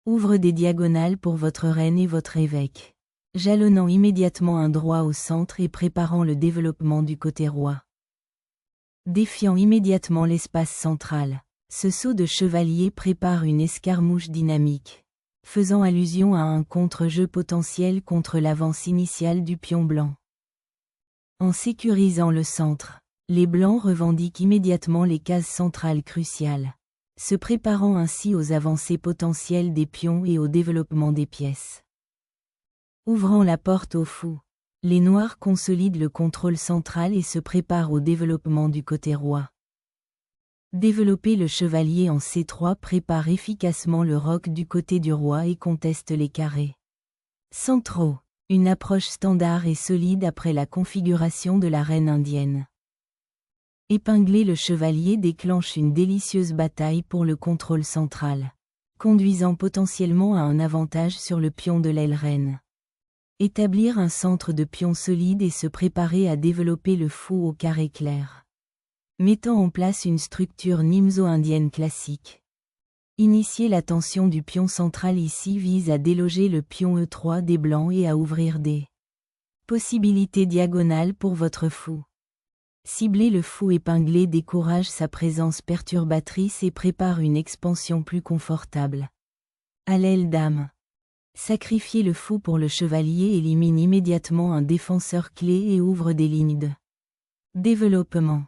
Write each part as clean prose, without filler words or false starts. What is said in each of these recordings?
Ouvre des diagonales pour votre reine et votre évêque. Jalonnant immédiatement un droit au centre et préparant le développement du côté roi. Défiant immédiatement l'espace central. Ce saut de chevalier prépare une escarmouche dynamique, faisant allusion à un contre-jeu potentiel contre l'avance initiale du pion blanc. En sécurisant le centre, les blancs revendiquent immédiatement les cases centrales cruciales, se préparant ainsi aux avancées potentielles des pions et au développement des pièces. Ouvrant la porte au fou, les noirs consolident le contrôle central et se préparent au développement du côté roi. Développer le chevalier en C3 prépare efficacement le roc du côté du roi et conteste les carrés centraux, une approche standard et solide après la configuration de la reine indienne. Épingler le chevalier déclenche une délicieuse bataille pour le contrôle central, conduisant potentiellement à un avantage sur le pion de l'aile reine. Établir un centre de pion solide et se préparer à développer le fou au carré clair. Mettant en place une structure nimzo-indienne classique. Initier la tension du pion central ici vise à déloger le pion E3 des blancs et à ouvrir des possibilités diagonales pour votre fou. Cibler le fou épinglé décourage sa présence perturbatrice et prépare une expansion plus confortable. À l'aile dame. Sacrifier le fou pour le chevalier élimine immédiatement un défenseur clé et ouvre des lignes de développement.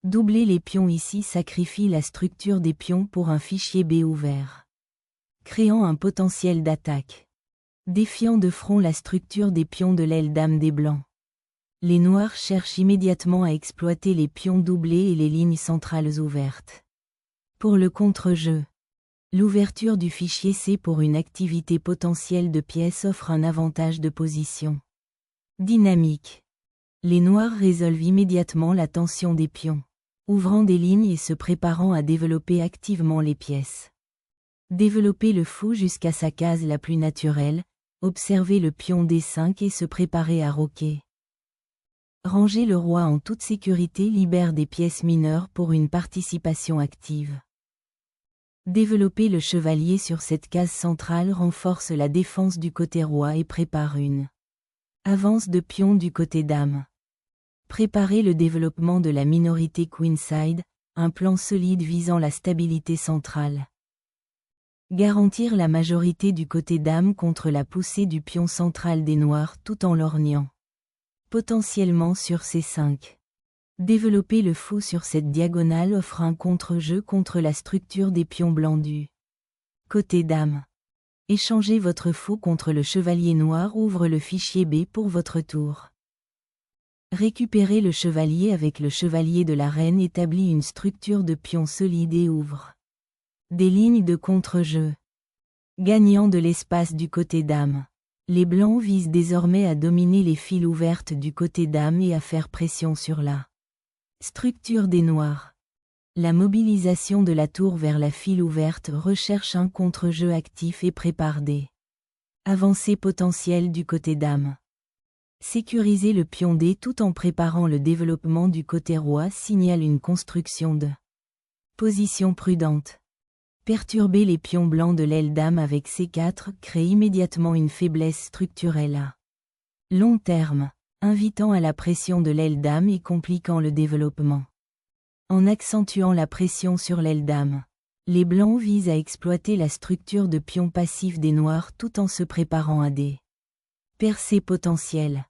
Doubler les pions ici sacrifie la structure des pions pour un fichier B ouvert, créant un potentiel d'attaque. Défiant de front la structure des pions de l'aile dame des blancs. Les noirs cherchent immédiatement à exploiter les pions doublés et les lignes centrales ouvertes. Pour le contre-jeu, l'ouverture du fichier C pour une activité potentielle de pièces offre un avantage de position dynamique. Les noirs résolvent immédiatement la tension des pions, ouvrant des lignes et se préparant à développer activement les pièces. Développer le fou jusqu'à sa case la plus naturelle, observer le pion D5 et se préparer à roquer. Ranger le roi en toute sécurité libère des pièces mineures pour une participation active. Développer le chevalier sur cette case centrale renforce la défense du côté roi et prépare une avance de pion du côté dame. Préparer le développement de la minorité queenside, un plan solide visant la stabilité centrale. Garantir la majorité du côté dame contre la poussée du pion central des noirs tout en lorgnant. Potentiellement sur C5. Développer le fou sur cette diagonale offre un contre-jeu contre la structure des pions blancs du côté dame. Échanger votre fou contre le chevalier noir ouvre le fichier B pour votre tour. Récupérer le chevalier avec le chevalier de la reine établit une structure de pions solide et ouvre des lignes de contre-jeu. Gagnant de l'espace du côté dame. Les blancs visent désormais à dominer les files ouvertes du côté dame et à faire pression sur la structure des noirs. La mobilisation de la tour vers la file ouverte recherche un contre-jeu actif et prépare des avancées potentielles du côté dame. Sécuriser le pion D tout en préparant le développement du côté roi signale une construction de position prudente. Perturber les pions blancs de l'aile dame avec C4 crée immédiatement une faiblesse structurelle à long terme, invitant à la pression de l'aile dame et compliquant le développement. En accentuant la pression sur l'aile dame, les blancs visent à exploiter la structure de pions passifs des noirs tout en se préparant à des percées potentielles.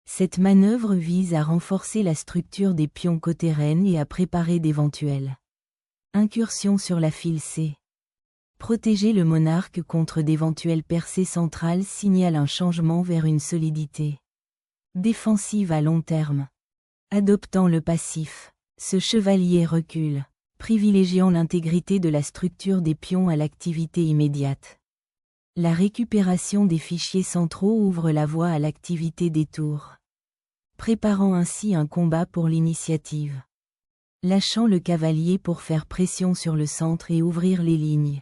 Cette manœuvre vise à renforcer la structure des pions côté reine et à préparer d'éventuelles incursions sur la file C. Protéger le monarque contre d'éventuelles percées centrales signale un changement vers une solidité défensive à long terme. Adoptant le passif, ce chevalier recule, privilégiant l'intégrité de la structure des pions à l'activité immédiate. La récupération des fichiers centraux ouvre la voie à l'activité des tours, préparant ainsi un combat pour l'initiative. Lâchant le cavalier pour faire pression sur le centre et ouvrir les lignes.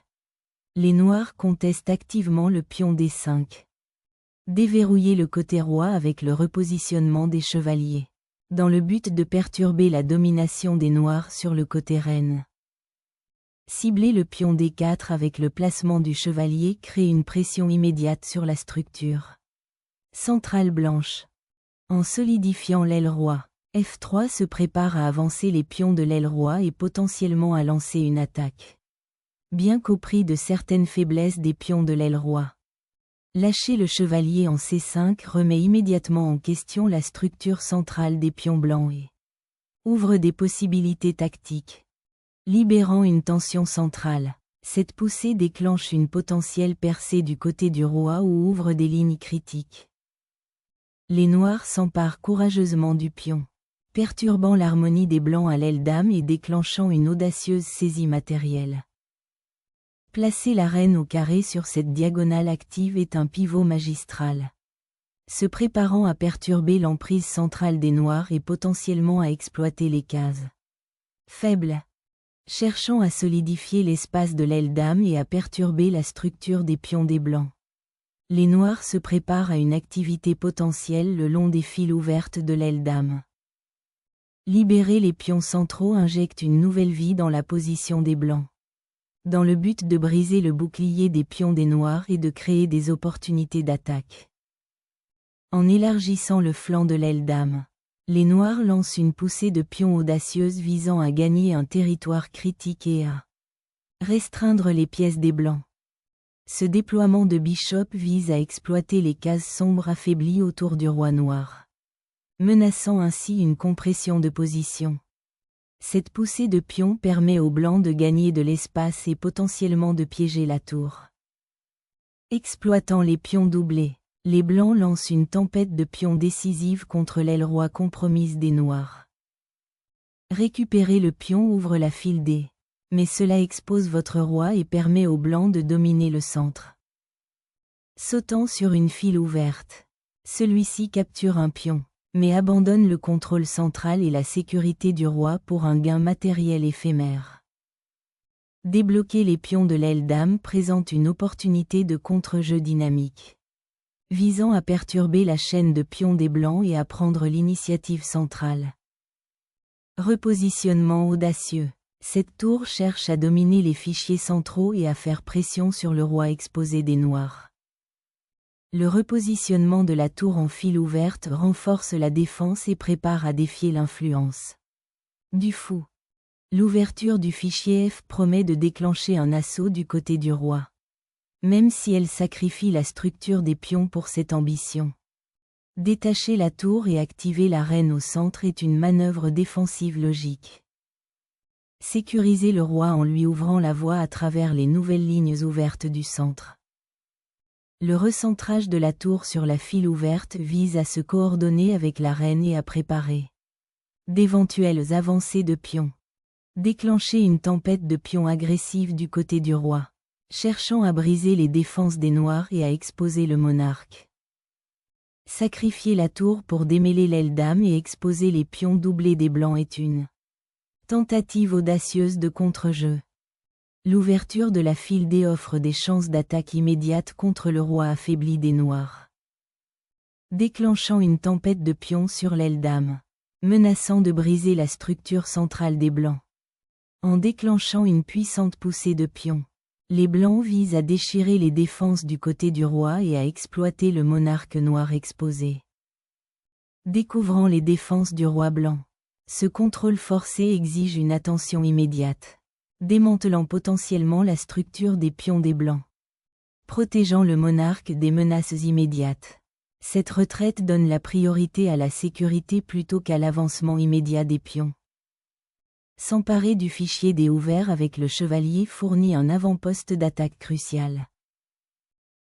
Les noirs contestent activement le pion D5. Déverrouiller le côté roi avec le repositionnement des chevaliers, dans le but de perturber la domination des noirs sur le côté reine. Cibler le pion D4 avec le placement du chevalier crée une pression immédiate sur la structure centrale blanche. En solidifiant l'aile roi, F3 se prépare à avancer les pions de l'aile roi et potentiellement à lancer une attaque. Bien qu'au prix de certaines faiblesses des pions de l'aile roi. Lâcher le chevalier en C5 remet immédiatement en question la structure centrale des pions blancs et ouvre des possibilités tactiques. Libérant une tension centrale, cette poussée déclenche une potentielle percée du côté du roi ou ouvre des lignes critiques. Les noirs s'emparent courageusement du pion, perturbant l'harmonie des blancs à l'aile dame et déclenchant une audacieuse saisie matérielle. Placer la reine au carré sur cette diagonale active est un pivot magistral, se préparant à perturber l'emprise centrale des noirs et potentiellement à exploiter les cases faibles, cherchant à solidifier l'espace de l'aile dame et à perturber la structure des pions des blancs. Les noirs se préparent à une activité potentielle le long des files ouvertes de l'aile dame. Libérer les pions centraux injecte une nouvelle vie dans la position des blancs, dans le but de briser le bouclier des pions des noirs et de créer des opportunités d'attaque. En élargissant le flanc de l'aile dame, les noirs lancent une poussée de pions audacieuse visant à gagner un territoire critique et à restreindre les pièces des blancs. Ce déploiement de bishop vise à exploiter les cases sombres affaiblies autour du roi noir, menaçant ainsi une compression de position. Cette poussée de pions permet aux blancs de gagner de l'espace et potentiellement de piéger la tour. Exploitant les pions doublés, les blancs lancent une tempête de pions décisive contre l'aile roi compromise des noirs. Récupérer le pion ouvre la file D, mais cela expose votre roi et permet aux blancs de dominer le centre. Sautant sur une file ouverte, celui-ci capture un pion, mais abandonne le contrôle central et la sécurité du roi pour un gain matériel éphémère. Débloquer les pions de l'aile dame présente une opportunité de contre-jeu dynamique, visant à perturber la chaîne de pions des blancs et à prendre l'initiative centrale. Repositionnement audacieux. Cette tour cherche à dominer les fichiers centraux et à faire pression sur le roi exposé des noirs. Le repositionnement de la tour en file ouverte renforce la défense et prépare à défier l'influence du fou. L'ouverture du fichier F promet de déclencher un assaut du côté du roi, même si elle sacrifie la structure des pions pour cette ambition. Détacher la tour et activer la reine au centre est une manœuvre défensive logique. Sécuriser le roi en lui ouvrant la voie à travers les nouvelles lignes ouvertes du centre. Le recentrage de la tour sur la file ouverte vise à se coordonner avec la reine et à préparer d'éventuelles avancées de pions. Déclencher une tempête de pions agressive du côté du roi, cherchant à briser les défenses des noirs et à exposer le monarque. Sacrifier la tour pour démêler l'aile dame et exposer les pions doublés des blancs est une tentative audacieuse de contre-jeu. L'ouverture de la file D offre des chances d'attaque immédiate contre le roi affaibli des noirs. Déclenchant une tempête de pions sur l'aile dame, menaçant de briser la structure centrale des blancs. En déclenchant une puissante poussée de pions, les blancs visent à déchirer les défenses du côté du roi et à exploiter le monarque noir exposé. Découvrant les défenses du roi blanc, ce contrôle forcé exige une attention immédiate, démantelant potentiellement la structure des pions des blancs. Protégeant le monarque des menaces immédiates. Cette retraite donne la priorité à la sécurité plutôt qu'à l'avancement immédiat des pions. S'emparer du fichier D ouvert avec le chevalier fournit un avant-poste d'attaque crucial.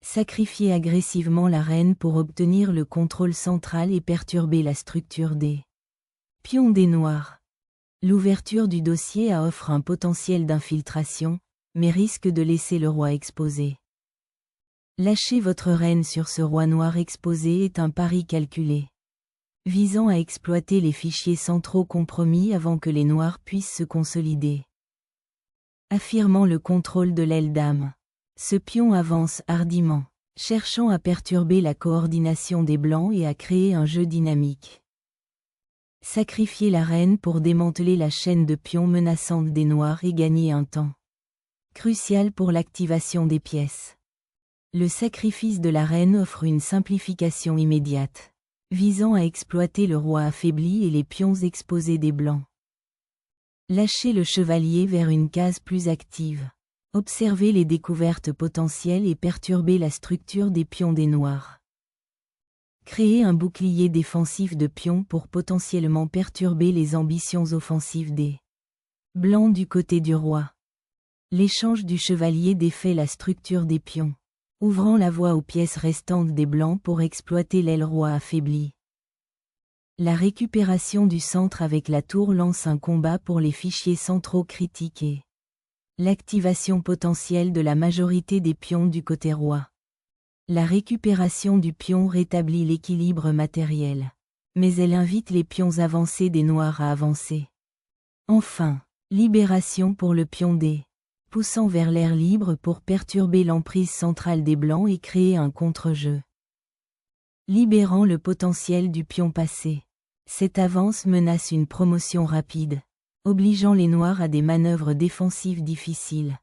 Sacrifier agressivement la reine pour obtenir le contrôle central et perturber la structure des pions des noirs. L'ouverture du dossier A offre un potentiel d'infiltration, mais risque de laisser le roi exposé. Lâcher votre reine sur ce roi noir exposé est un pari calculé, visant à exploiter les fichiers centraux compromis avant que les noirs puissent se consolider. Affirmant le contrôle de l'aile dame, ce pion avance hardiment, cherchant à perturber la coordination des blancs et à créer un jeu dynamique. Sacrifier la reine pour démanteler la chaîne de pions menaçante des noirs et gagner un temps. Crucial pour l'activation des pièces. Le sacrifice de la reine offre une simplification immédiate, visant à exploiter le roi affaibli et les pions exposés des blancs. Lâchez le chevalier vers une case plus active. Observez les découvertes potentielles et perturbez la structure des pions des noirs. Créez un bouclier défensif de pions pour potentiellement perturber les ambitions offensives des blancs du côté du roi. L'échange du chevalier défait la structure des pions, ouvrant la voie aux pièces restantes des blancs pour exploiter l'aile roi affaiblie. La récupération du centre avec la tour lance un combat pour les fichiers centraux critiques et l'activation potentielle de la majorité des pions du côté roi. La récupération du pion rétablit l'équilibre matériel, mais elle invite les pions avancés des noirs à avancer. Enfin, libération pour le pion D, poussant vers l'air libre pour perturber l'emprise centrale des blancs et créer un contre-jeu. Libérant le potentiel du pion passé. Cette avance menace une promotion rapide, obligeant les noirs à des manœuvres défensives difficiles.